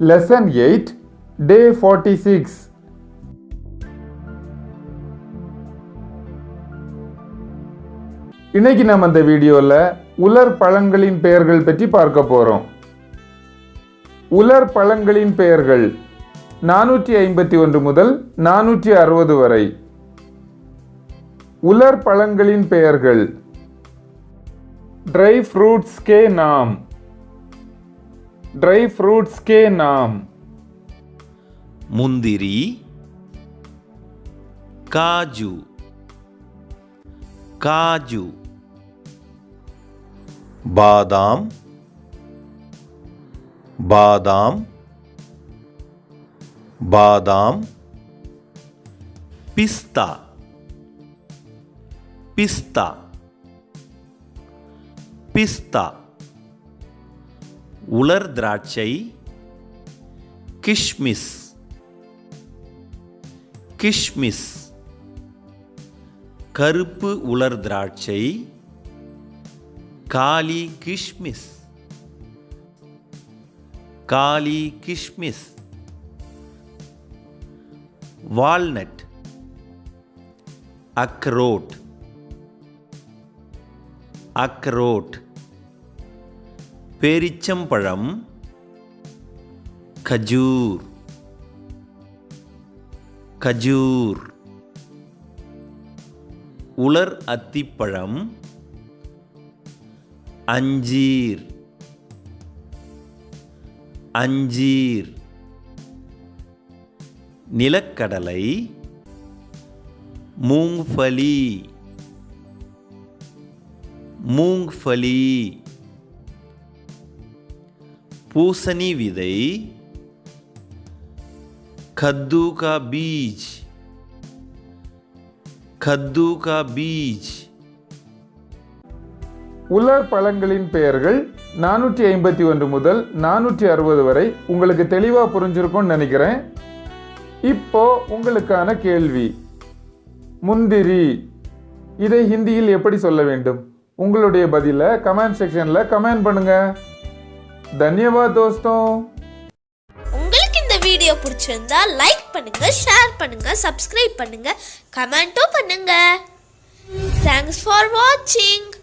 Lesson 8, Day 46. இன்னைக்கு நம்ம இந்த வீடியோல உலர் பழங்களின் பெயர்கள் பற்றி பார்க்க போறோம். உலர் பழங்களின் பெயர்கள் 451 முதல் 460 வரை. उलर पழங்களின் பெயர்கள். ड्राई फ्रूट्स के नाम. ड्राई फ्रूट्स के नाम. मुंदिरी, काजू, काजू. बादाम, बादाम, बादाम. पिस्ता, पिस्ता, पिस्ता. उलर द्राक्षै, किशमिश, किशमिश. கருப்பு உலர் திராட்சை, காலி கிஷ்மிஸ், காலி கிஷ்மிஸ். வால்நட், அக்ரோட், அக்ரோட். பேரிச்சம்பழம், खजूर, खजूर. उलर अत्तिपழம், अंजीर, अंजीर. நிலக்கடலை, मूंगफली, मूंगफली. पूसनी विதை, कद्दू का बीज, कद्दू का बीज. உலர் பழங்களின் பெயர்கள் 451 முதல் 460 வரை உங்களுக்கு தெளிவா புரிஞ்சிருக்கும்னு நினைக்கிறேன். இப்போ உங்களுக்கான கேள்வி. முந்திரி, இதை ஹிந்தியில் எப்படி சொல்ல வேண்டும்? உங்களுடைய பதிலை கமெண்ட் செக்ஷன்ல கமெண்ட் பண்ணுங்க. தன்யவாத் दोस्तों. உங்களுக்கு இந்த வீடியோ பிடிச்சிருந்தா லைக் பண்ணுங்க, ஷேர் பண்ணுங்க, சப்ஸ்கிரைப் பண்ணுங்க, கமெண்ட்டும் பண்ணுங்க. Thanks for watching.